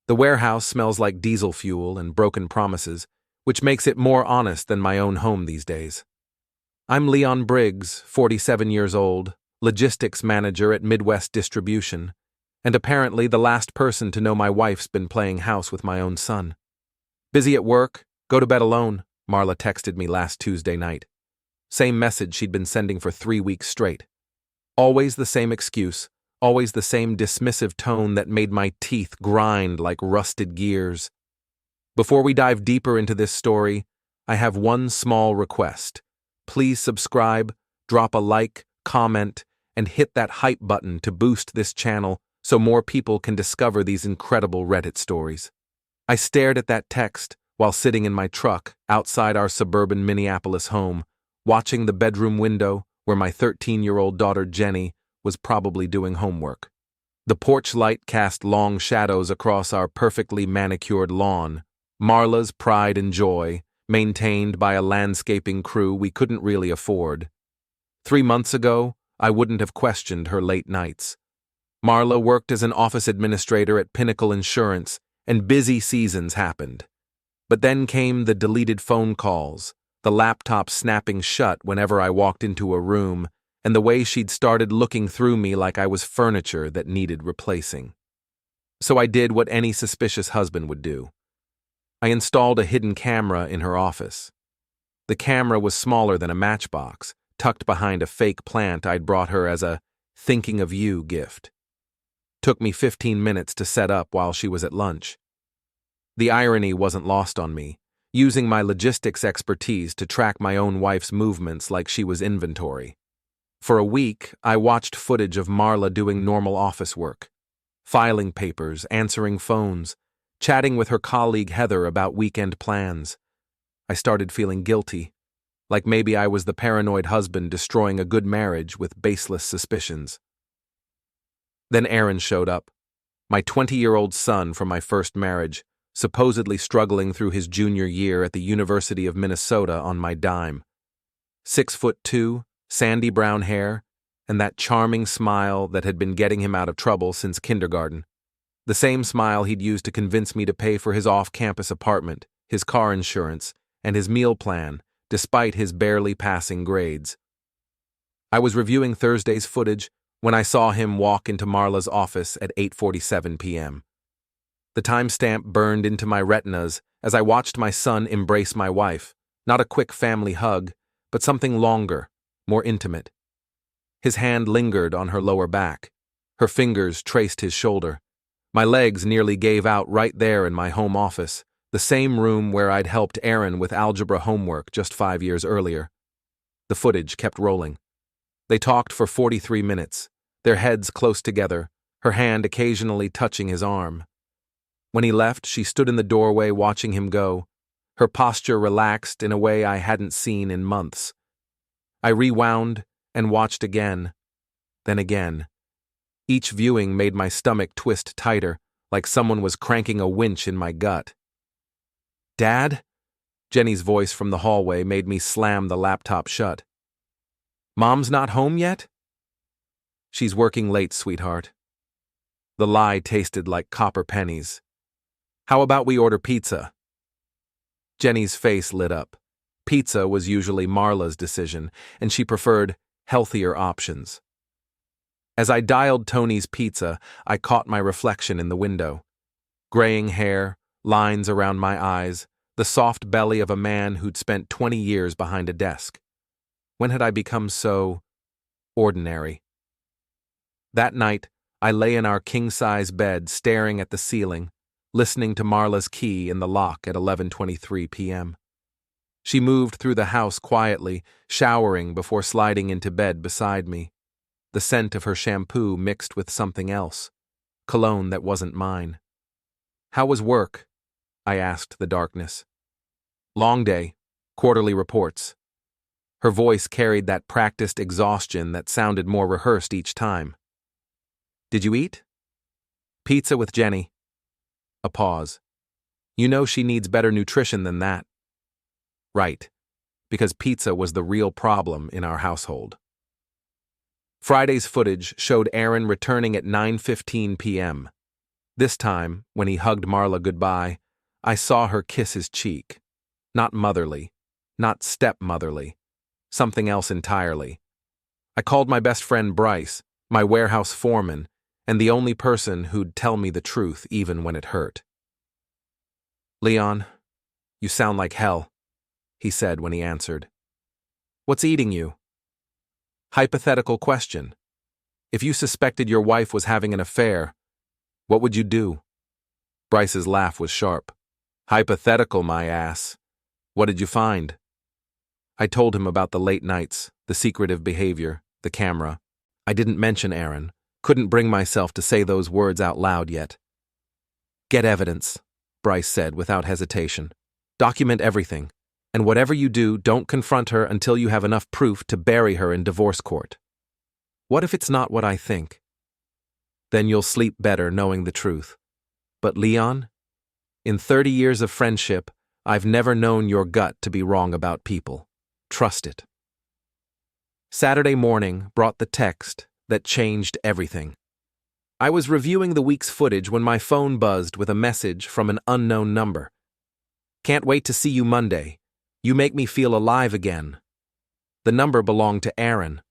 The warehouse smells like diesel fuel and broken promises, which makes it more honest than my own home these days. I'm Leon Briggs, 47 years old, logistics manager at Midwest Distribution, and apparently the last person to know my wife's been playing house with my own son. Busy at work, go to bed alone, Marla texted me last Tuesday night. Same message she'd been sending for 3 weeks straight. Always the same excuse, always the same dismissive tone that made my teeth grind like rusted gears. Before we dive deeper into this story, I have one small request. Please subscribe, drop a like, comment, and hit that hype button to boost this channel so more people can discover these incredible Reddit stories. I stared at that text while sitting in my truck outside our suburban Minneapolis home, watching the bedroom window where my 13-year-old daughter Jenny was probably doing homework. The porch light cast long shadows across our perfectly manicured lawn, Marla's pride and joy, maintained by a landscaping crew we couldn't really afford. 3 months ago, I wouldn't have questioned her late nights. Marla worked as an office administrator at Pinnacle Insurance, and busy seasons happened. But then came the deleted phone calls, the laptop snapping shut whenever I walked into a room, and the way she'd started looking through me like I was furniture that needed replacing. So I did what any suspicious husband would do. I installed a hidden camera in her office. The camera was smaller than a matchbox, tucked behind a fake plant I'd brought her as a thinking of you gift. Took me 15 minutes to set up while she was at lunch. The irony wasn't lost on me, using my logistics expertise to track my own wife's movements like she was inventory. For a week, I watched footage of Marla doing normal office work, filing papers, answering phones, chatting with her colleague Heather about weekend plans. I started feeling guilty, like maybe I was the paranoid husband destroying a good marriage with baseless suspicions. Then Aaron showed up, my 20-year-old son from my first marriage, supposedly struggling through his junior year at the University of Minnesota on my dime. 6'2", sandy brown hair, and that charming smile that had been getting him out of trouble since kindergarten. The same smile he'd used to convince me to pay for his off-campus apartment, his car insurance, and his meal plan, despite his barely passing grades. I was reviewing Thursday's footage when I saw him walk into Marla's office at 8:47 p.m. The timestamp burned into my retinas as I watched my son embrace my wife, not a quick family hug, but something longer, more intimate. His hand lingered on her lower back. Her fingers traced his shoulder. My legs nearly gave out right there in my home office, the same room where I'd helped Aaron with algebra homework just 5 years earlier. The footage kept rolling. They talked for 43 minutes, their heads close together, her hand occasionally touching his arm. When he left, she stood in the doorway watching him go, her posture relaxed in a way I hadn't seen in months. I rewound and watched again, then again. Each viewing made my stomach twist tighter, like someone was cranking a winch in my gut. "Dad?" Jenny's voice from the hallway made me slam the laptop shut. "Mom's not home yet?" "She's working late, sweetheart." The lie tasted like copper pennies. "How about we order pizza?" Jenny's face lit up. Pizza was usually Marla's decision, and she preferred healthier options. As I dialed Tony's Pizza, I caught my reflection in the window. Graying hair, lines around my eyes, the soft belly of a man who'd spent 20 years behind a desk. When had I become so ordinary? That night, I lay in our king-size bed staring at the ceiling, listening to Marla's key in the lock at 11:23 p.m. She moved through the house quietly, showering before sliding into bed beside me. The scent of her shampoo mixed with something else, cologne that wasn't mine. "How was work?" I asked the darkness. "Long day, quarterly reports." Her voice carried that practiced exhaustion that sounded more rehearsed each time. "Did you eat?" "Pizza with Jenny." A pause. "You know she needs better nutrition than that." Right, because pizza was the real problem in our household. Friday's footage showed Aaron returning at 9:15 p.m. This time, when he hugged Marla goodbye, I saw her kiss his cheek. Not motherly, not stepmotherly, something else entirely. I called my best friend Bryce, my warehouse foreman, and the only person who'd tell me the truth even when it hurt. "Leon, you sound like hell," he said when he answered. "What's eating you?" Hypothetical question. If you suspected your wife was having an affair, what would you do? Bryce's laugh was sharp. "Hypothetical, my ass. What did you find?" I told him about the late nights, the secretive behavior, the camera. I didn't mention Aaron. Couldn't bring myself to say those words out loud yet. "Get evidence," Bryce said without hesitation. "Document everything. And whatever you do, don't confront her until you have enough proof to bury her in divorce court." What if it's not what I think? Then you'll sleep better knowing the truth. But Leon, in 30 years of friendship, I've never known your gut to be wrong about people. Trust it. Saturday morning brought the text that changed everything. I was reviewing the week's footage when my phone buzzed with a message from an unknown number. "Can't wait to see you Monday. You make me feel alive again." The number belonged to Aaron.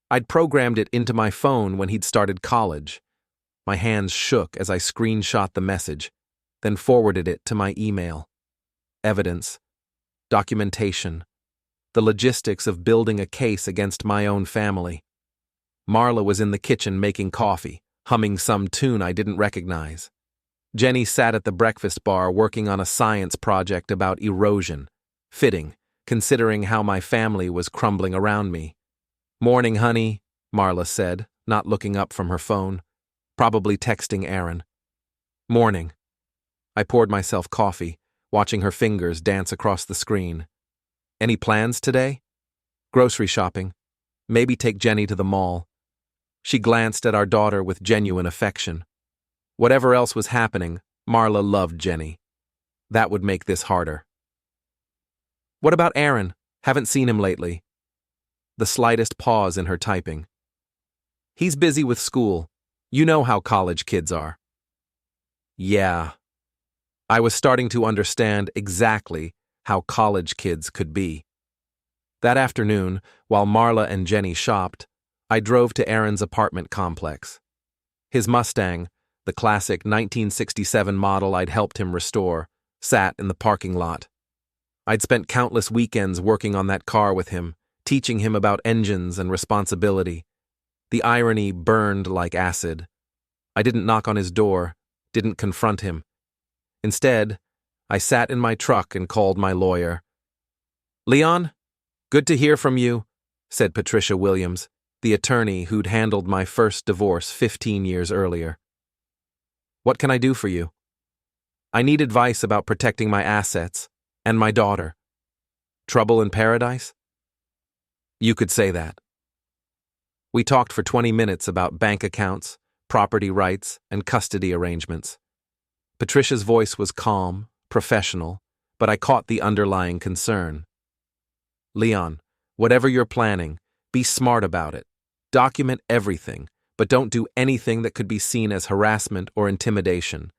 I'd programmed it into my phone when he'd started college. My hands shook as I screenshot the message, then forwarded it to my email. Evidence, documentation, the logistics of building a case against my own family. Marla was in the kitchen making coffee, humming some tune I didn't recognize. Jenny sat at the breakfast bar working on a science project about erosion. Fitting, considering how my family was crumbling around me. "Morning, honey," Marla said, not looking up from her phone. Probably texting Aaron. "Morning." I poured myself coffee, watching her fingers dance across the screen. "Any plans today?" "Grocery shopping. Maybe take Jenny to the mall." She glanced at our daughter with genuine affection. Whatever else was happening, Marla loved Jenny. That would make this harder. "What about Aaron? Haven't seen him lately." The slightest pause in her typing. "He's busy with school. You know how college kids are." Yeah. I was starting to understand exactly how college kids could be. That afternoon, while Marla and Jenny shopped, I drove to Aaron's apartment complex. His Mustang, the classic 1967 model I'd helped him restore, sat in the parking lot. I'd spent countless weekends working on that car with him, teaching him about engines and responsibility. The irony burned like acid. I didn't knock on his door, didn't confront him. Instead, I sat in my truck and called my lawyer. "Leon, good to hear from you," said Patricia Williams, the attorney who'd handled my first divorce 15 years earlier. "What can I do for you?" "I need advice about protecting my assets and my daughter." "Trouble in paradise?" You could say that. We talked for 20 minutes about bank accounts, property rights, and custody arrangements. Patricia's voice was calm, professional, but I caught the underlying concern. "Leon, whatever you're planning, be smart about it. Document everything, but don't do anything that could be seen as harassment or intimidation.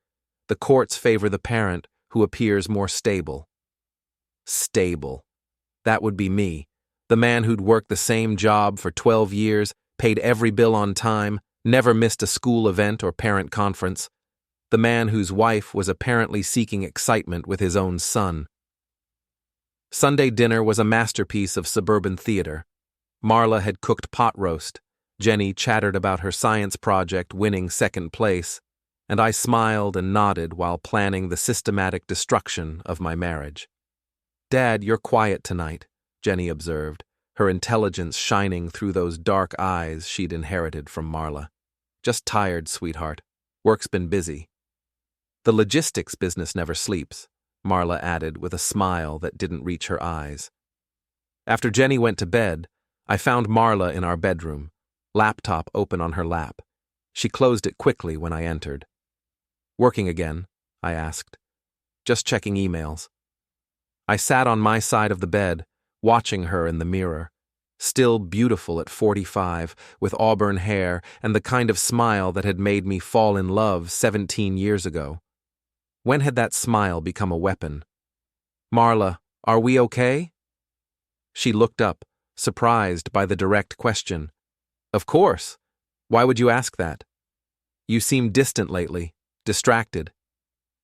The courts favor the parent who appears more stable." Stable. That would be me. The man who'd worked the same job for 12 years, paid every bill on time, never missed a school event or parent conference. The man whose wife was apparently seeking excitement with his own son. Sunday dinner was a masterpiece of suburban theater. Marla had cooked pot roast, Jenny chattered about her science project winning second place, and I smiled and nodded while planning the systematic destruction of my marriage. "Dad, you're quiet tonight," Jenny observed, her intelligence shining through those dark eyes she'd inherited from Marla. "Just tired, sweetheart. Work's been busy." "The logistics business never sleeps," Marla added with a smile that didn't reach her eyes. After Jenny went to bed, I found Marla in our bedroom, laptop open on her lap. She closed it quickly when I entered. "Working again?" I asked. "Just checking emails." I sat on my side of the bed, watching her in the mirror. Still beautiful at 45, with auburn hair and the kind of smile that had made me fall in love 17 years ago. When had that smile become a weapon? "Marla, are we okay?" She looked up, surprised by the direct question. "Of course. Why would you ask that? You seem distant lately, distracted."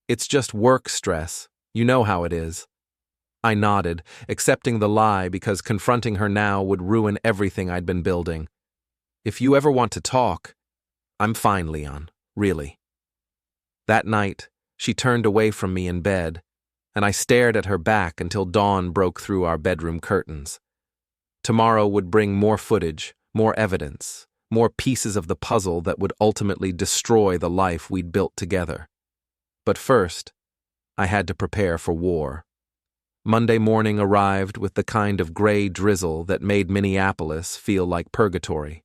"It's just work stress. You know how it is." I nodded, accepting the lie because confronting her now would ruin everything I'd been building. "If you ever want to talk—" "I'm fine, Leon, really." That night, she turned away from me in bed, and I stared at her back until dawn broke through our bedroom curtains. Tomorrow would bring more footage, more evidence, more pieces of the puzzle that would ultimately destroy the life we'd built together. But first, I had to prepare for war. Monday morning arrived with the kind of gray drizzle that made Minneapolis feel like purgatory.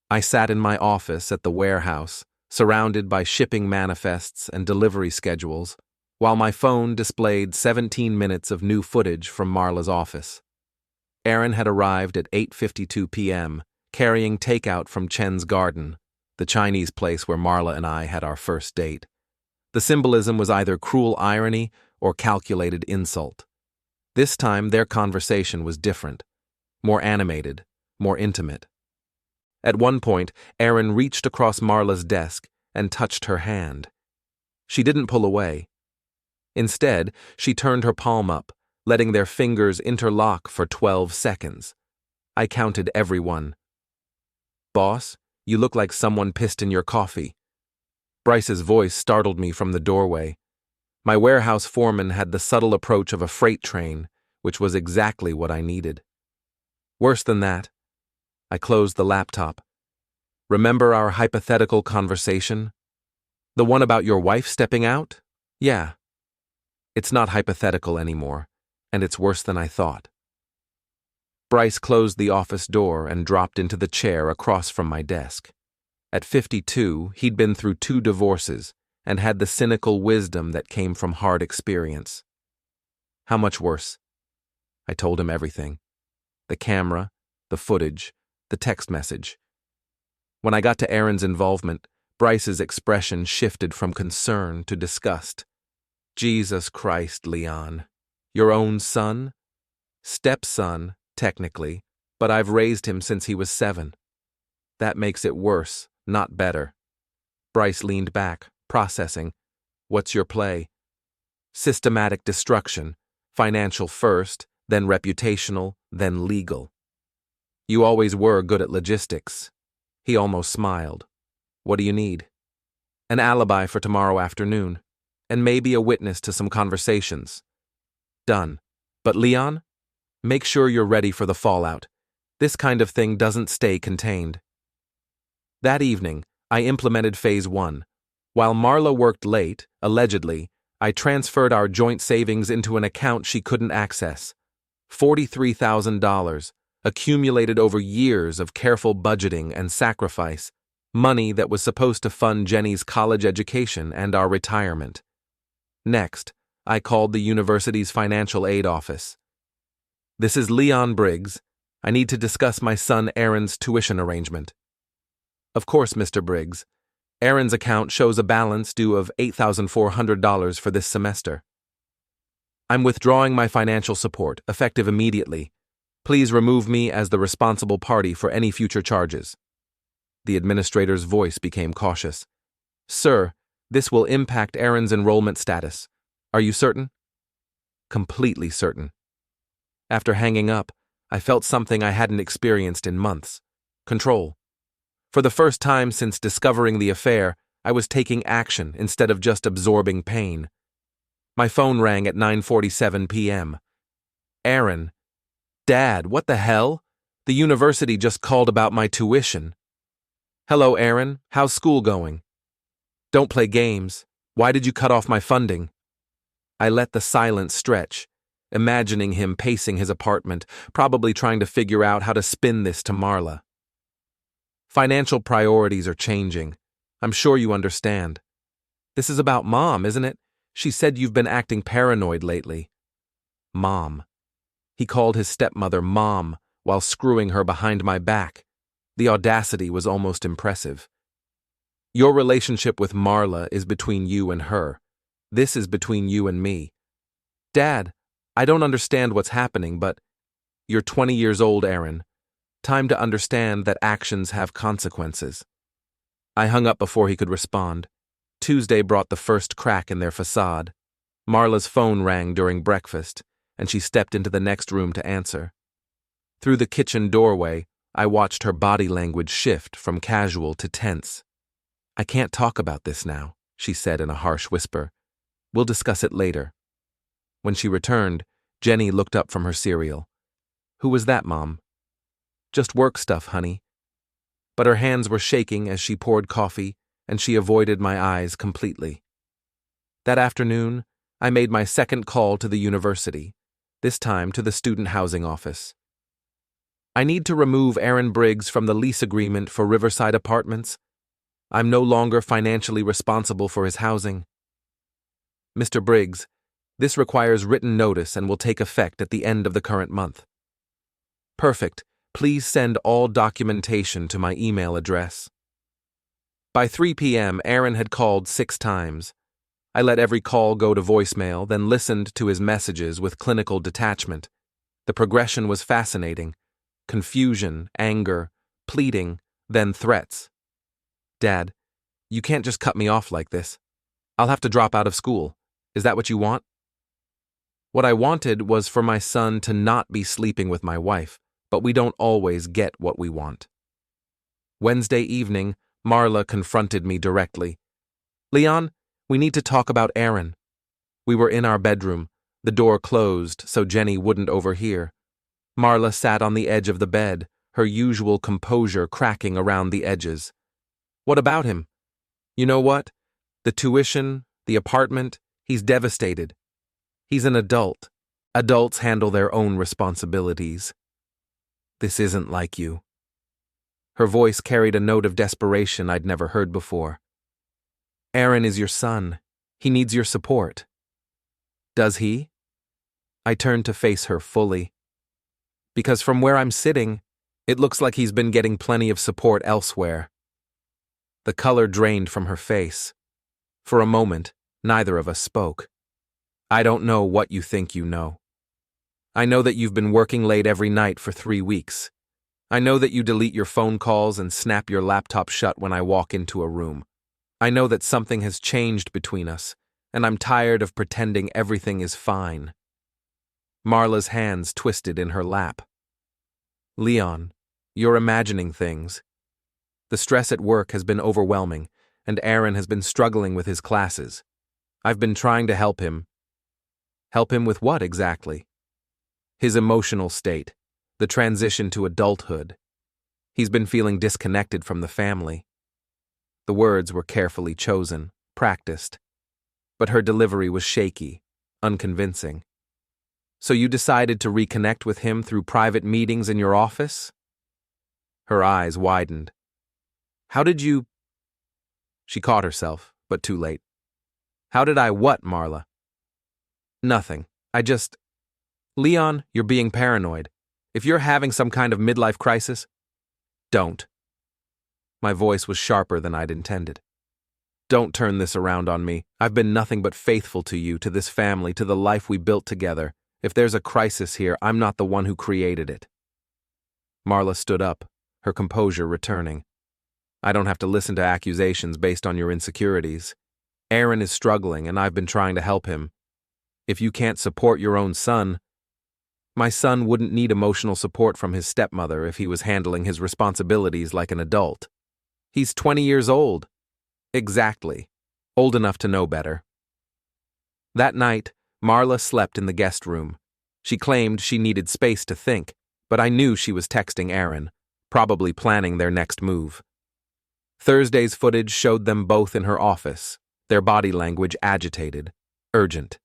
I sat in my office at the warehouse, surrounded by shipping manifests and delivery schedules, while my phone displayed 17 minutes of new footage from Marla's office. Aaron had arrived at 8:52 p.m., carrying takeout from Chen's Garden, the Chinese place where Marla and I had our first date. The symbolism was either cruel irony or calculated insult. This time, their conversation was different, more animated, more intimate. At one point, Aaron reached across Marla's desk and touched her hand. She didn't pull away. Instead, she turned her palm up, letting their fingers interlock for 12 seconds. I counted every one. "Boss, you look like someone pissed in your coffee." Bryce's voice startled me from the doorway. My warehouse foreman had the subtle approach of a freight train, which was exactly what I needed. "Worse than that." I closed the laptop. "Remember our hypothetical conversation? The one about your wife stepping out? Yeah. It's not hypothetical anymore, and it's worse than I thought." Bryce closed the office door and dropped into the chair across from my desk. At 52, he'd been through 2 divorces and had the cynical wisdom that came from hard experience. "How much worse?" I told him everything. The camera, the footage, the text message. When I got to Aaron's involvement, Bryce's expression shifted from concern to disgust. "Jesus Christ, Leon. Your own son? Stepson, technically, but I've raised him since he was 7. That makes it worse, not better." Bryce leaned back, processing. "What's your play?" "Systematic destruction. Financial first, then reputational, then legal." "You always were good at logistics." He almost smiled. "What do you need?" "An alibi for tomorrow afternoon, and maybe a witness to some conversations." "Done. But Leon, make sure you're ready for the fallout. This kind of thing doesn't stay contained." That evening, I implemented Phase 1. While Marla worked late, allegedly, I transferred our joint savings into an account she couldn't access. $43,000, accumulated over years of careful budgeting and sacrifice, money that was supposed to fund Jenny's college education and our retirement. Next, I called the university's financial aid office. "This is Leon Briggs. I need to discuss my son Aaron's tuition arrangement." "Of course, Mr. Briggs. Aaron's account shows a balance due of $8,400 for this semester. I'm withdrawing my financial support, effective immediately. Please remove me as the responsible party for any future charges." The administrator's voice became cautious. "Sir, this will impact Aaron's enrollment status. Are you certain?" "Completely certain." After hanging up, I felt something I hadn't experienced in months. Control. For the first time since discovering the affair, I was taking action instead of just absorbing pain. My phone rang at 9:47 p.m. "Aaron." "Dad, what the hell? The university just called about my tuition." "Hello, Aaron. How's school going?" "Don't play games. Why did you cut off my funding?" I let the silence stretch, imagining him pacing his apartment, probably trying to figure out how to spin this to Marla. "Financial priorities are changing. I'm sure you understand." "This is about Mom, isn't it? She said you've been acting paranoid lately." Mom. He called his stepmother Mom while screwing her behind my back. The audacity was almost impressive. Your relationship with Marla is between you and her. This is between you and me. Dad, I don't understand what's happening, but you're 20 years old, Aaron. Time to understand that actions have consequences. I hung up before he could respond. Tuesday brought the first crack in their facade. Marla's phone rang during breakfast, and she stepped into the next room to answer. Through the kitchen doorway, I watched her body language shift from casual to tense. I can't talk about this now, she said in a harsh whisper. We'll discuss it later. When she returned, Jenny looked up from her cereal. Who was that, Mom? Just work stuff, honey. But her hands were shaking as she poured coffee, and she avoided my eyes completely. That afternoon, I made my second call to the university, this time to the student housing office. I need to remove Aaron Briggs from the lease agreement for Riverside Apartments. I'm no longer financially responsible for his housing. Mr. Briggs, this requires written notice and will take effect at the end of the current month. Perfect. Please send all documentation to my email address. By 3 p.m., Aaron had called 6 times. I let every call go to voicemail, then listened to his messages with clinical detachment. The progression was fascinating. Confusion, anger, pleading, then threats. Dad, you can't just cut me off like this. I'll have to drop out of school. Is that what you want? What I wanted was for my son to not be sleeping with my wife, but we don't always get what we want. Wednesday evening, Marla confronted me directly. Leon, we need to talk about Aaron. We were in our bedroom, the door closed so Jenny wouldn't overhear. Marla sat on the edge of the bed, her usual composure cracking around the edges. What about him? You know what? The tuition, the apartment, he's devastated. He's an adult. Adults handle their own responsibilities. This isn't like you. Her voice carried a note of desperation I'd never heard before. Aaron is your son. He needs your support. Does he? I turned to face her fully. Because from where I'm sitting, it looks like he's been getting plenty of support elsewhere. The color drained from her face. For a moment, neither of us spoke. I don't know what you think you know. I know that you've been working late every night for 3 weeks. I know that you delete your phone calls and snap your laptop shut when I walk into a room. I know that something has changed between us, and I'm tired of pretending everything is fine. Marla's hands twisted in her lap. Leon, you're imagining things. The stress at work has been overwhelming, and Aaron has been struggling with his classes. I've been trying to help him. Help him with what exactly? His emotional state, the transition to adulthood. He's been feeling disconnected from the family. The words were carefully chosen, practiced, but her delivery was shaky, unconvincing. So you decided to reconnect with him through private meetings in your office? Her eyes widened. How did you... She caught herself, but too late. How did I what, Marla? Nothing. Leon, you're being paranoid. If you're having some kind of midlife crisis, don't. My voice was sharper than I'd intended. Don't turn this around on me. I've been nothing but faithful to you, to this family, to the life we built together. If there's a crisis here, I'm not the one who created it. Marla stood up, her composure returning. I don't have to listen to accusations based on your insecurities. Aaron is struggling, and I've been trying to help him. If you can't support your own son, my son wouldn't need emotional support from his stepmother if he was handling his responsibilities like an adult. He's 20 years old. Exactly. Old enough to know better. That night, Marla slept in the guest room. She claimed she needed space to think, but I knew she was texting Aaron, probably planning their next move. Thursday's footage showed them both in her office, their body language agitated, urgent.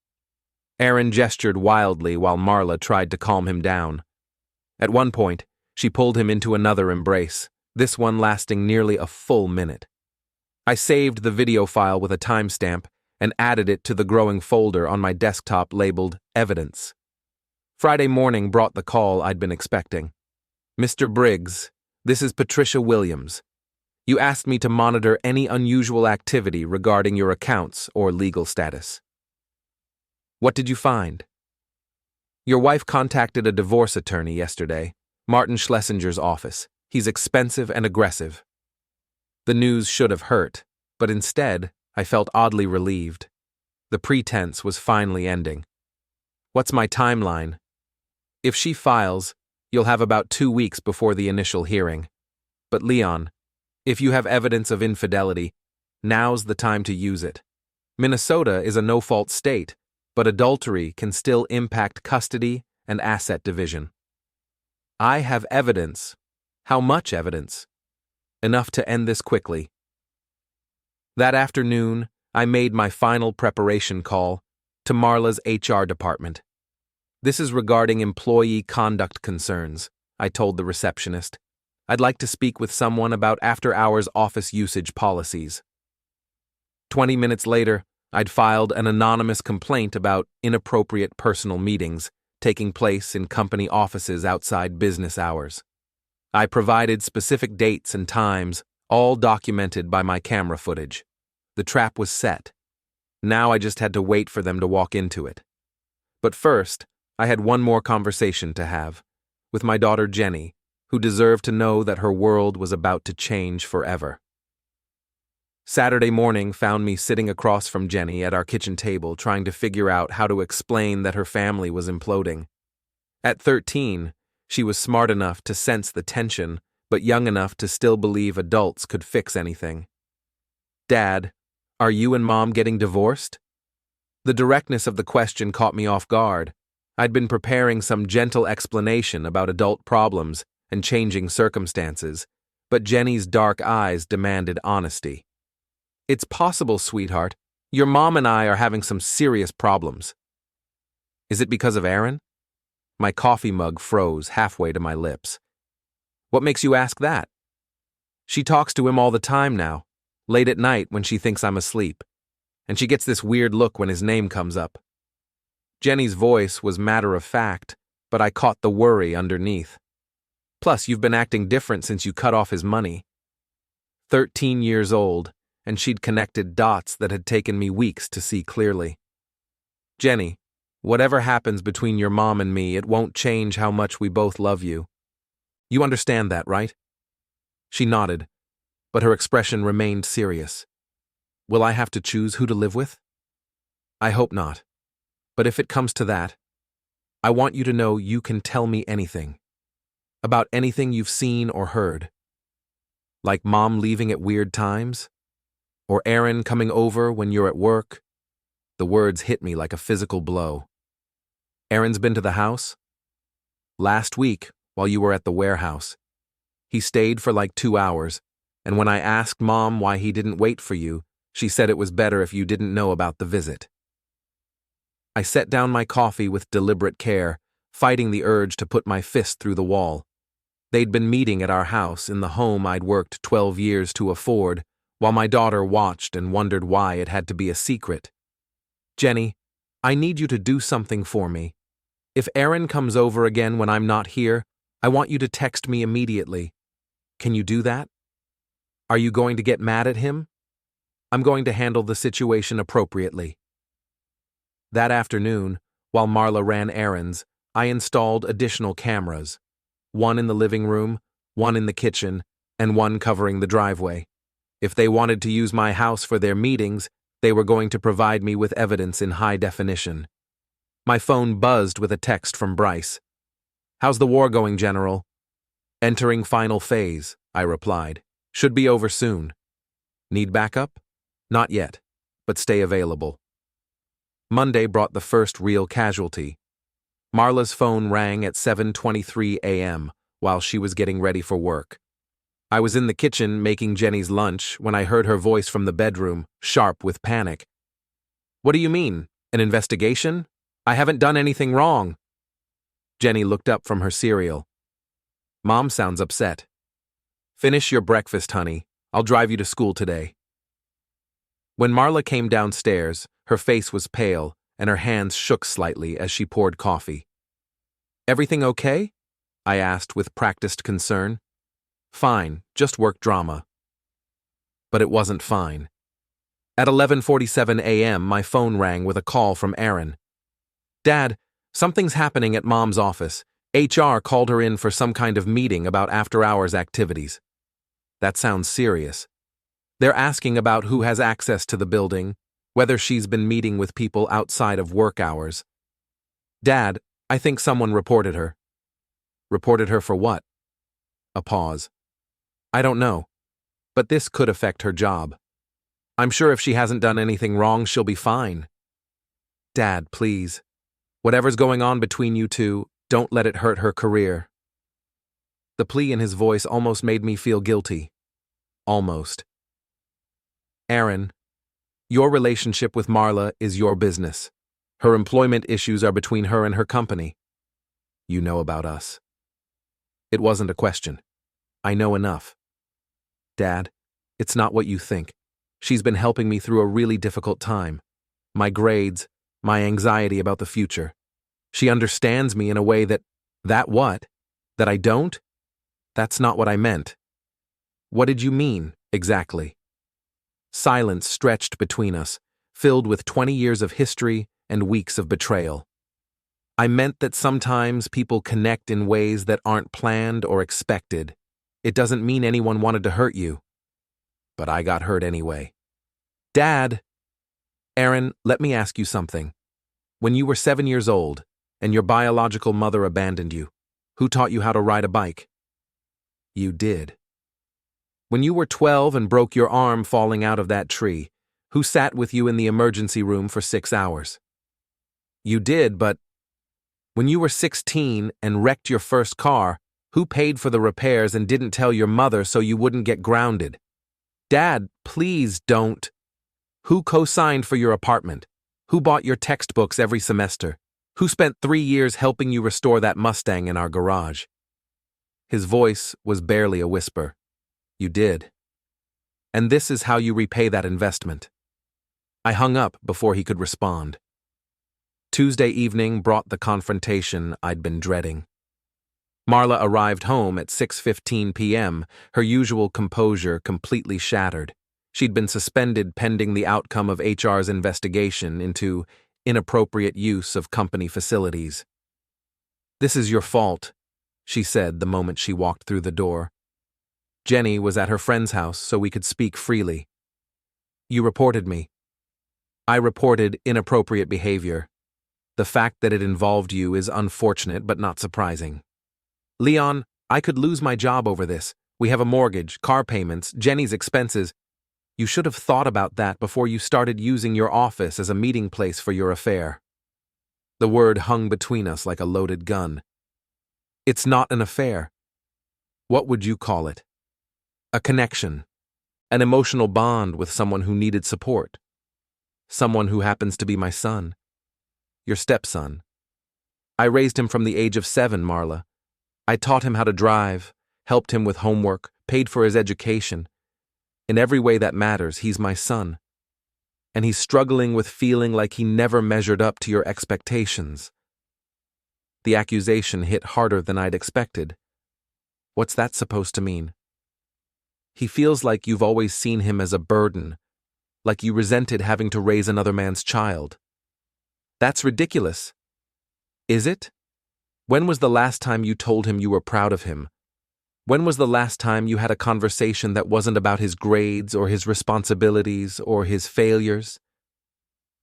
Aaron gestured wildly while Marla tried to calm him down. At one point, she pulled him into another embrace, this one lasting nearly a full minute. I saved the video file with a timestamp and added it to the growing folder on my desktop labeled Evidence. Friday morning brought the call I'd been expecting. Mr. Briggs, this is Patricia Williams. You asked me to monitor any unusual activity regarding your accounts or legal status. What did you find? Your wife contacted a divorce attorney yesterday, Martin Schlesinger's office. He's expensive and aggressive. The news should have hurt, but instead, I felt oddly relieved. The pretense was finally ending. What's my timeline? If she files, you'll have about 2 weeks before the initial hearing. But Leon, if you have evidence of infidelity, now's the time to use it. Minnesota is a no-fault state, but adultery can still impact custody and asset division. I have evidence. How much evidence? Enough to end this quickly. That afternoon, I made my final preparation call to Marla's HR department. This is regarding employee conduct concerns, I told the receptionist. I'd like to speak with someone about after-hours office usage policies. 20 minutes later, I'd filed an anonymous complaint about inappropriate personal meetings taking place in company offices outside business hours. I provided specific dates and times, all documented by my camera footage. The trap was set. Now I just had to wait for them to walk into it. But first, I had one more conversation to have, with my daughter Jenny, who deserved to know that her world was about to change forever. Saturday morning found me sitting across from Jenny at our kitchen table trying to figure out how to explain that her family was imploding. At 13, she was smart enough to sense the tension, but young enough to still believe adults could fix anything. Dad, are you and Mom getting divorced? The directness of the question caught me off guard. I'd been preparing some gentle explanation about adult problems and changing circumstances, but Jenny's dark eyes demanded honesty. It's possible, sweetheart. Your mom and I are having some serious problems. Is it because of Aaron? My coffee mug froze halfway to my lips. What makes you ask that? She talks to him all the time now, late at night when she thinks I'm asleep, and she gets this weird look when his name comes up. Jenny's voice was matter of fact, but I caught the worry underneath. Plus, you've been acting different since you cut off his money. 13 years old, and she'd connected dots that had taken me weeks to see clearly. Jenny, whatever happens between your mom and me, it won't change how much we both love you. You understand that, right? She nodded, but her expression remained serious. Will I have to choose who to live with? I hope not. But if it comes to that, I want you to know you can tell me anything. About anything you've seen or heard. Like Mom leaving at weird times? Or Aaron coming over when you're at work? The words hit me like a physical blow. Aaron's been to the house? Last week, while you were at the warehouse. He stayed for like 2 hours, and when I asked Mom why he didn't wait for you, she said it was better if you didn't know about the visit. I set down my coffee with deliberate care, fighting the urge to put my fist through the wall. They'd been meeting at our house in the home I'd worked 12 years to afford, while my daughter watched and wondered why it had to be a secret. Jenny, I need you to do something for me. If Aaron comes over again when I'm not here, I want you to text me immediately. Can you do that? Are you going to get mad at him? I'm going to handle the situation appropriately. That afternoon, while Marla ran errands, I installed additional cameras. One in the living room, one in the kitchen, and one covering the driveway. If they wanted to use my house for their meetings, they were going to provide me with evidence in high definition. My phone buzzed with a text from Bryce. How's the war going, General? Entering final phase, I replied. Should be over soon. Need backup? Not yet, but stay available. Monday brought the first real casualty. Marla's phone rang at 7:23 a.m. while she was getting ready for work. I was in the kitchen making Jenny's lunch when I heard her voice from the bedroom, sharp with panic. What do you mean? An investigation? I haven't done anything wrong. Jenny looked up from her cereal. Mom sounds upset. Finish your breakfast, honey. I'll drive you to school today. When Marla came downstairs, her face was pale and her hands shook slightly as she poured coffee. Everything okay? I asked with practiced concern. Fine, just work drama. But it wasn't fine. At 11:47 a.m., my phone rang with a call from Erin. Dad, something's happening at Mom's office. HR called her in for some kind of meeting about after-hours activities. That sounds serious. They're asking about who has access to the building, whether she's been meeting with people outside of work hours. Dad, I think someone reported her. Reported her for what? A pause. I don't know. But this could affect her job. I'm sure if she hasn't done anything wrong, she'll be fine. Dad, please. Whatever's going on between you two, don't let it hurt her career. The plea in his voice almost made me feel guilty. Almost. Erin, your relationship with Marla is your business. Her employment issues are between her and her company. You know about us. It wasn't a question. I know enough. Dad, it's not what you think. She's been helping me through a really difficult time. My grades, my anxiety about the future. She understands me in a way that what? That I don't? That's not what I meant. What did you mean, exactly? Silence stretched between us, filled with 20 years of history and weeks of betrayal. I meant that sometimes people connect in ways that aren't planned or expected. It doesn't mean anyone wanted to hurt you. But I got hurt anyway. Dad! Erin, let me ask you something. When you were 7 years old, and your biological mother abandoned you, who taught you how to ride a bike? You did. When you were 12 and broke your arm falling out of that tree, who sat with you in the emergency room for 6 hours? You did, but when you were 16 and wrecked your first car, who paid for the repairs and didn't tell your mother so you wouldn't get grounded? Dad, please don't. Who co-signed for your apartment? Who bought your textbooks every semester? Who spent 3 years helping you restore that Mustang in our garage? His voice was barely a whisper. You did. And this is how you repay that investment. I hung up before he could respond. Tuesday evening brought the confrontation I'd been dreading. Marla arrived home at 6:15 p.m., her usual composure completely shattered. She'd been suspended pending the outcome of HR's investigation into inappropriate use of company facilities. This is your fault, she said the moment she walked through the door. Jenny was at her friend's house so we could speak freely. You reported me. I reported inappropriate behavior. The fact that it involved you is unfortunate but not surprising. Leon, I could lose my job over this. We have a mortgage, car payments, Jenny's expenses. You should have thought about that before you started using your office as a meeting place for your affair. The word hung between us like a loaded gun. It's not an affair. What would you call it? A connection. An emotional bond with someone who needed support. Someone who happens to be my son. Your stepson. I raised him from the age of 7, Marla. I taught him how to drive, helped him with homework, paid for his education. In every way that matters, he's my son. And he's struggling with feeling like he never measured up to your expectations. The accusation hit harder than I'd expected. What's that supposed to mean? He feels like you've always seen him as a burden, like you resented having to raise another man's child. That's ridiculous. Is it? When was the last time you told him you were proud of him? When was the last time you had a conversation that wasn't about his grades or his responsibilities or his failures?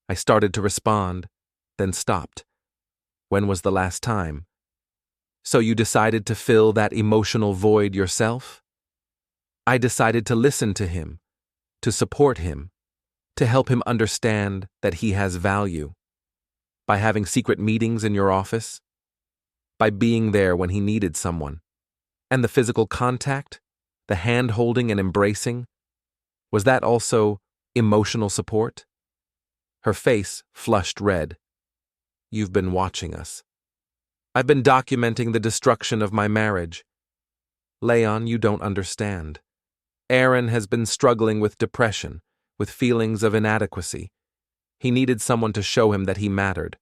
I started to respond, then stopped. When was the last time? So you decided to fill that emotional void yourself? I decided to listen to him, to support him, to help him understand that he has value. By having secret meetings in your office? By being there when he needed someone? And the physical contact, the hand-holding and embracing, was that also emotional support? Her face flushed red. You've been watching us. I've been documenting the destruction of my marriage. Leon, you don't understand. Aaron has been struggling with depression, with feelings of inadequacy. He needed someone to show him that he mattered.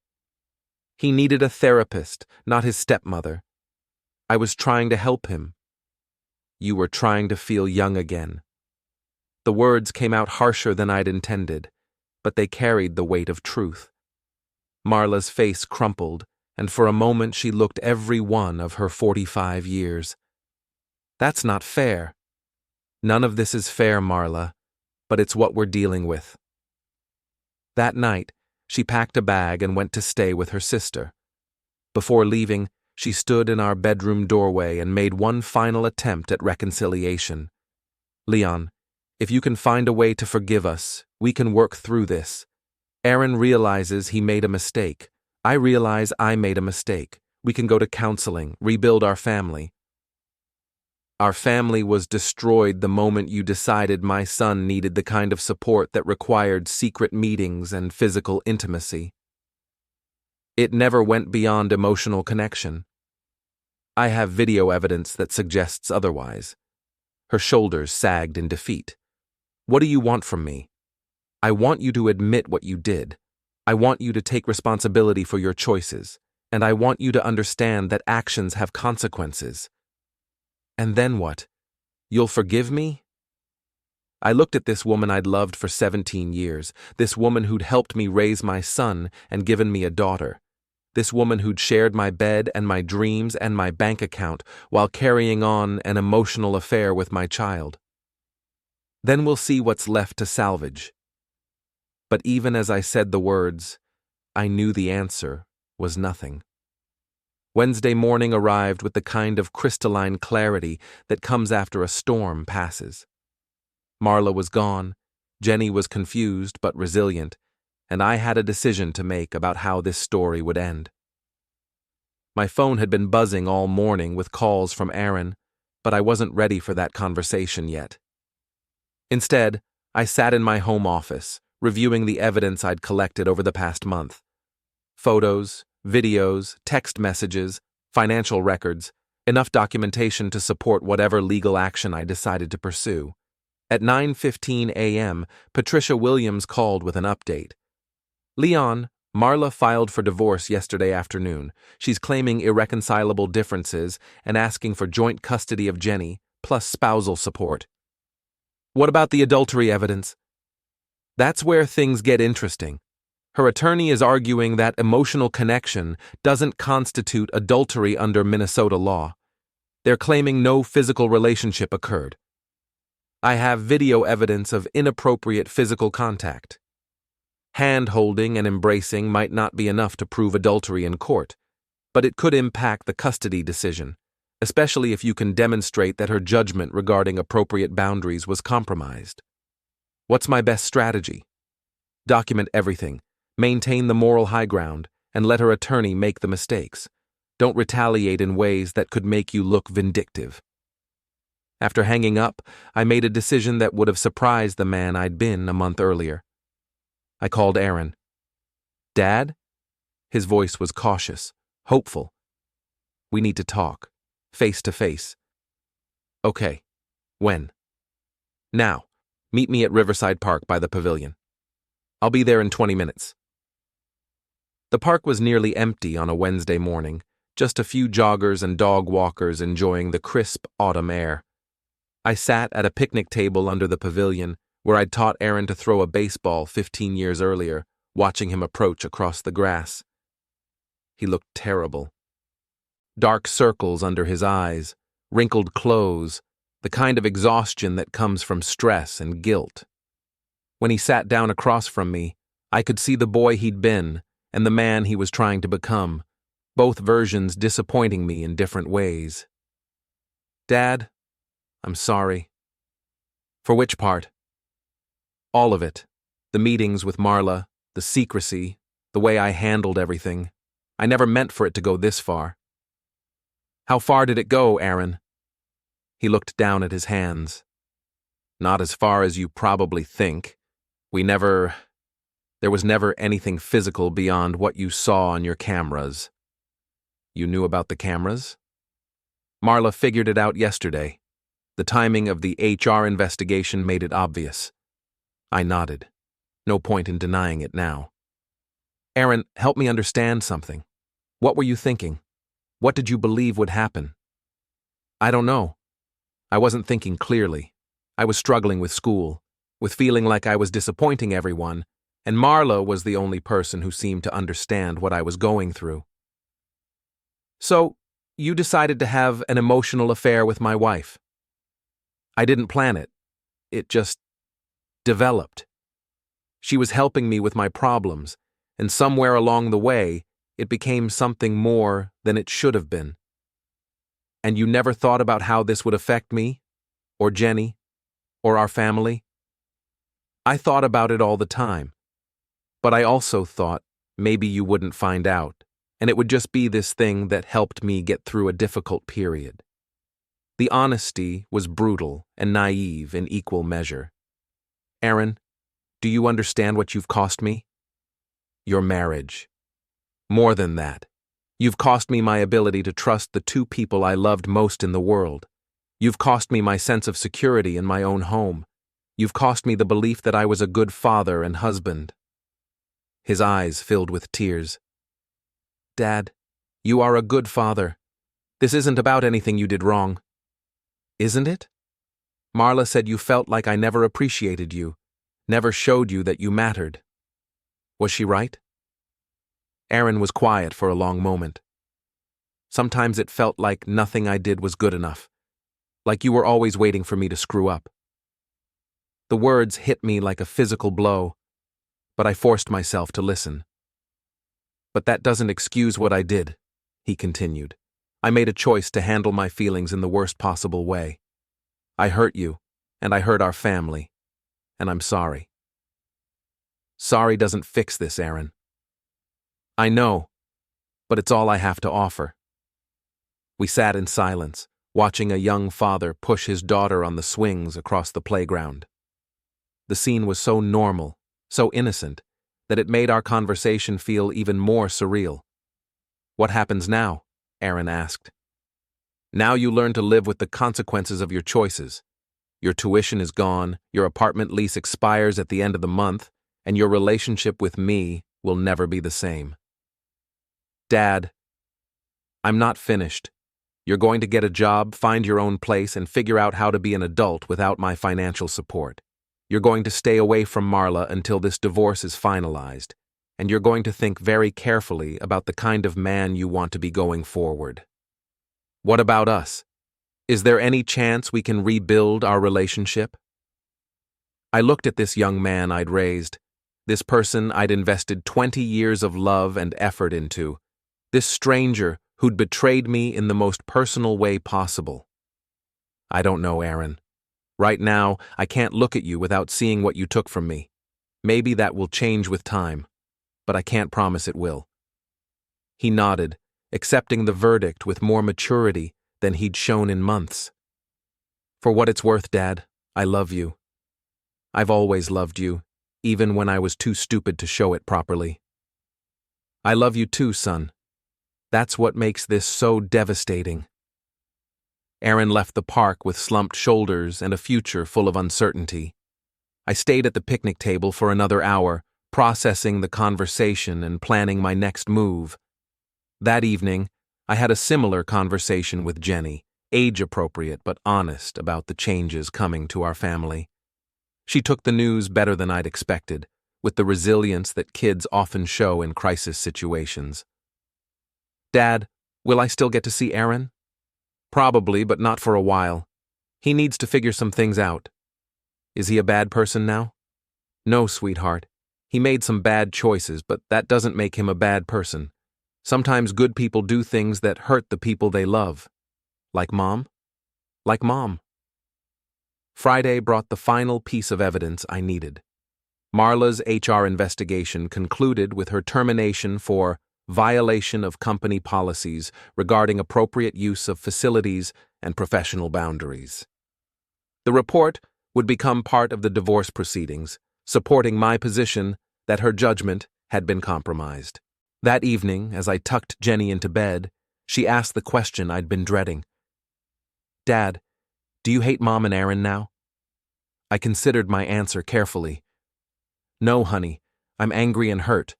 He needed a therapist, not his stepmother. I was trying to help him. You were trying to feel young again. The words came out harsher than I'd intended, but they carried the weight of truth. Marla's face crumpled, and for a moment she looked every one of her 45 years. That's not fair. None of this is fair, Marla, but it's what we're dealing with. That night, she packed a bag and went to stay with her sister. Before leaving, she stood in our bedroom doorway and made one final attempt at reconciliation. Leon, if you can find a way to forgive us, we can work through this. Aaron realizes he made a mistake. I realize I made a mistake. We can go to counseling, rebuild our family. Our family was destroyed the moment you decided my son needed the kind of support that required secret meetings and physical intimacy. It never went beyond emotional connection. I have video evidence that suggests otherwise. Her shoulders sagged in defeat. What do you want from me? I want you to admit what you did. I want you to take responsibility for your choices, and I want you to understand that actions have consequences. And then what? You'll forgive me? I looked at this woman I'd loved for 17 years, this woman who'd helped me raise my son and given me a daughter, this woman who'd shared my bed and my dreams and my bank account while carrying on an emotional affair with my child. Then we'll see what's left to salvage. But even as I said the words, I knew the answer was nothing. Wednesday morning arrived with the kind of crystalline clarity that comes after a storm passes. Marla was gone, Jenny was confused but resilient, and I had a decision to make about how this story would end. My phone had been buzzing all morning with calls from Aaron, but I wasn't ready for that conversation yet. Instead, I sat in my home office, reviewing the evidence I'd collected over the past month. Photos, videos, text messages, financial records, enough documentation to support whatever legal action I decided to pursue. At 9:15 a.m., Patricia Williams called with an update. Leon, Marla filed for divorce yesterday afternoon. She's claiming irreconcilable differences and asking for joint custody of Jenny, plus spousal support. What about the adultery evidence? That's where things get interesting. Her attorney is arguing that emotional connection doesn't constitute adultery under Minnesota law. They're claiming no physical relationship occurred. I have video evidence of inappropriate physical contact. Hand-holding and embracing might not be enough to prove adultery in court, but it could impact the custody decision, especially if you can demonstrate that her judgment regarding appropriate boundaries was compromised. What's my best strategy? Document everything, maintain the moral high ground, and let her attorney make the mistakes. Don't retaliate in ways that could make you look vindictive. After hanging up, I made a decision that would have surprised the man I'd been a month earlier. I called Aaron. Dad? His voice was cautious, hopeful. We need to talk, face to face. Okay. When? Now. Meet me at Riverside Park by the pavilion. I'll be there in 20 minutes. The park was nearly empty on a Wednesday morning, just a few joggers and dog walkers enjoying the crisp autumn air. I sat at a picnic table under the pavilion, where I'd taught Aaron to throw a baseball 15 years earlier, watching him approach across the grass. He looked terrible. Dark circles under his eyes, wrinkled clothes, the kind of exhaustion that comes from stress and guilt. When he sat down across from me, I could see the boy he'd been and the man he was trying to become, both versions disappointing me in different ways. Dad, I'm sorry. For which part? All of it. The meetings with Marla, the secrecy, the way I handled everything. I never meant for it to go this far. How far did it go, Aaron? He looked down at his hands. Not as far as you probably think. There was never anything physical beyond what you saw on your cameras. You knew about the cameras? Marla figured it out yesterday. The timing of the HR investigation made it obvious. I nodded. No point in denying it now. Aaron, help me understand something. What were you thinking? What did you believe would happen? I don't know. I wasn't thinking clearly. I was struggling with school, with feeling like I was disappointing everyone, and Marla was the only person who seemed to understand what I was going through. So, you decided to have an emotional affair with my wife. I didn't plan it. It just developed. She was helping me with my problems, and somewhere along the way, it became something more than it should have been. And you never thought about how this would affect me, or Jenny, or our family? I thought about it all the time. But I also thought maybe you wouldn't find out, and it would just be this thing that helped me get through a difficult period. The honesty was brutal and naive in equal measure. Aaron, do you understand what you've cost me? Your marriage. More than that. You've cost me my ability to trust the two people I loved most in the world. You've cost me my sense of security in my own home. You've cost me the belief that I was a good father and husband. His eyes filled with tears. Dad, you are a good father. This isn't about anything you did wrong. Isn't it? Marla said you felt like I never appreciated you, never showed you that you mattered. Was she right? Aaron was quiet for a long moment. Sometimes it felt like nothing I did was good enough, like you were always waiting for me to screw up. The words hit me like a physical blow, but I forced myself to listen. But that doesn't excuse what I did, he continued. I made a choice to handle my feelings in the worst possible way. I hurt you, and I hurt our family, and I'm sorry. Sorry doesn't fix this, Aaron. I know, but it's all I have to offer. We sat in silence, watching a young father push his daughter on the swings across the playground. The scene was so normal, so innocent, that it made our conversation feel even more surreal. What happens now? Aaron asked. Now you learn to live with the consequences of your choices. Your tuition is gone, your apartment lease expires at the end of the month, and your relationship with me will never be the same. Dad, I'm not finished. You're going to get a job, find your own place, and figure out how to be an adult without my financial support. You're going to stay away from Marla until this divorce is finalized, and you're going to think very carefully about the kind of man you want to be going forward. What about us? Is there any chance we can rebuild our relationship? I looked at this young man I'd raised, this person I'd invested 20 years of love and effort into, this stranger who'd betrayed me in the most personal way possible. I don't know, Aaron. Right now, I can't look at you without seeing what you took from me. Maybe that will change with time, but I can't promise it will. He nodded, accepting the verdict with more maturity than he'd shown in months. For what it's worth, Dad, I love you. I've always loved you, even when I was too stupid to show it properly. I love you too, son. That's what makes this so devastating. Aaron left the park with slumped shoulders and a future full of uncertainty. I stayed at the picnic table for another hour, processing the conversation and planning my next move. That evening, I had a similar conversation with Jenny, age-appropriate but honest about the changes coming to our family. She took the news better than I'd expected, with the resilience that kids often show in crisis situations. Dad, will I still get to see Aaron? Probably, but not for a while. He needs to figure some things out. Is he a bad person now? No, sweetheart. He made some bad choices, but that doesn't make him a bad person. Sometimes good people do things that hurt the people they love. Like Mom? Like Mom. Friday brought the final piece of evidence I needed. Marla's HR investigation concluded with her termination for violation of company policies regarding appropriate use of facilities and professional boundaries. The report would become part of the divorce proceedings, supporting my position that her judgment had been compromised. That evening, as I tucked Jenny into bed, she asked the question I'd been dreading. Dad, do you hate Mom and Aaron now? I considered my answer carefully. No, honey, I'm angry and hurt,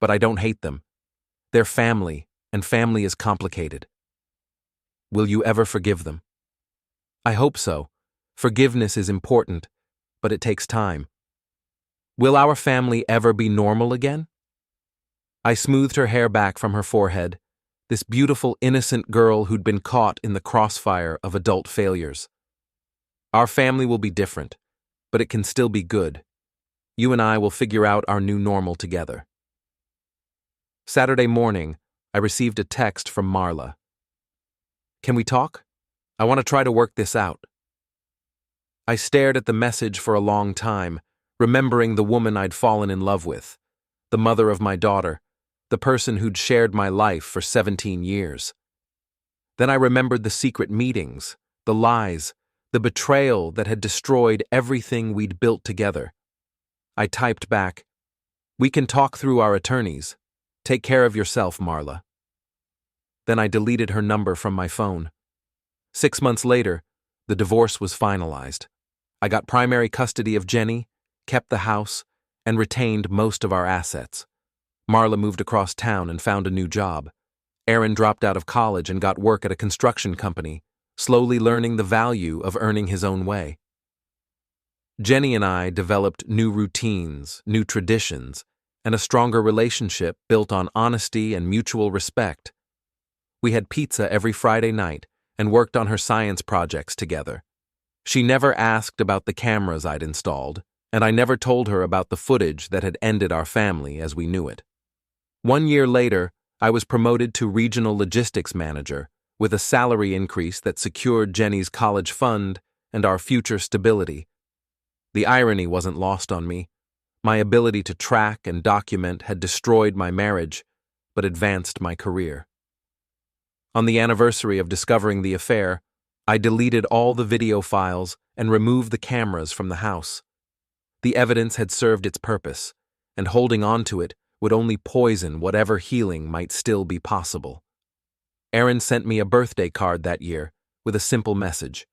but I don't hate them. They're family, and family is complicated. Will you ever forgive them? I hope so. Forgiveness is important, but it takes time. Will our family ever be normal again? I smoothed her hair back from her forehead, this beautiful, innocent girl who'd been caught in the crossfire of adult failures. Our family will be different, but it can still be good. You and I will figure out our new normal together. Saturday morning, I received a text from Marla. Can we talk? I want to try to work this out. I stared at the message for a long time, remembering the woman I'd fallen in love with, the mother of my daughter, the person who'd shared my life for 17 years. Then I remembered the secret meetings, the lies, the betrayal that had destroyed everything we'd built together. I typed back, "We can talk through our attorneys. Take care of yourself, Marla." Then I deleted her number from my phone. 6 months later, the divorce was finalized. I got primary custody of Jenny, kept the house, and retained most of our assets. Marla moved across town and found a new job. Aaron dropped out of college and got work at a construction company, slowly learning the value of earning his own way. Jenny and I developed new routines, new traditions, and a stronger relationship built on honesty and mutual respect. We had pizza every Friday night and worked on her science projects together. She never asked about the cameras I'd installed, and I never told her about the footage that had ended our family as we knew it. 1 year later, I was promoted to regional logistics manager, with a salary increase that secured Jenny's college fund and our future stability. The irony wasn't lost on me. My ability to track and document had destroyed my marriage, but advanced my career. On the anniversary of discovering the affair, I deleted all the video files and removed the cameras from the house. The evidence had served its purpose, and holding on to it would only poison whatever healing might still be possible. Aaron sent me a birthday card that year with a simple message.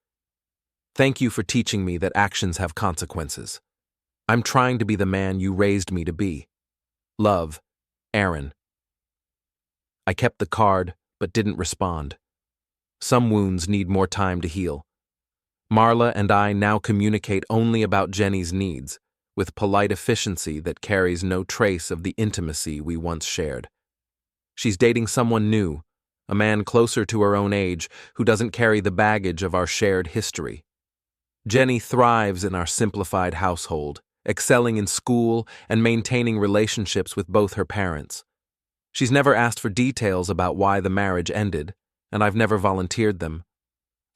"Thank you for teaching me that actions have consequences. I'm trying to be the man you raised me to be. Love, Aaron." I kept the card, but didn't respond. Some wounds need more time to heal. Marla and I now communicate only about Jenny's needs, with polite efficiency that carries no trace of the intimacy we once shared. She's dating someone new, a man closer to her own age who doesn't carry the baggage of our shared history. Jenny thrives in our simplified household, excelling in school and maintaining relationships with both her parents. She's never asked for details about why the marriage ended, and I've never volunteered them.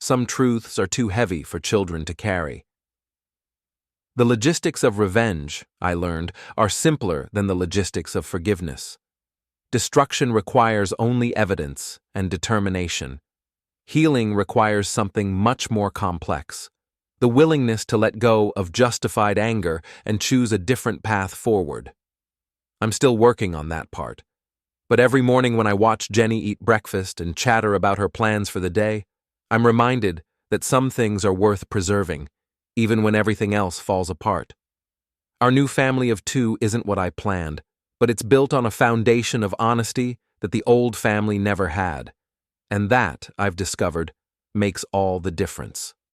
Some truths are too heavy for children to carry. The logistics of revenge, I learned, are simpler than the logistics of forgiveness. Destruction requires only evidence and determination. Healing requires something much more complex: the willingness to let go of justified anger and choose a different path forward. I'm still working on that part. But every morning when I watch Jenny eat breakfast and chatter about her plans for the day, I'm reminded that some things are worth preserving, even when everything else falls apart. Our new family of 2 isn't what I planned, but it's built on a foundation of honesty that the old family never had. And that, I've discovered, makes all the difference.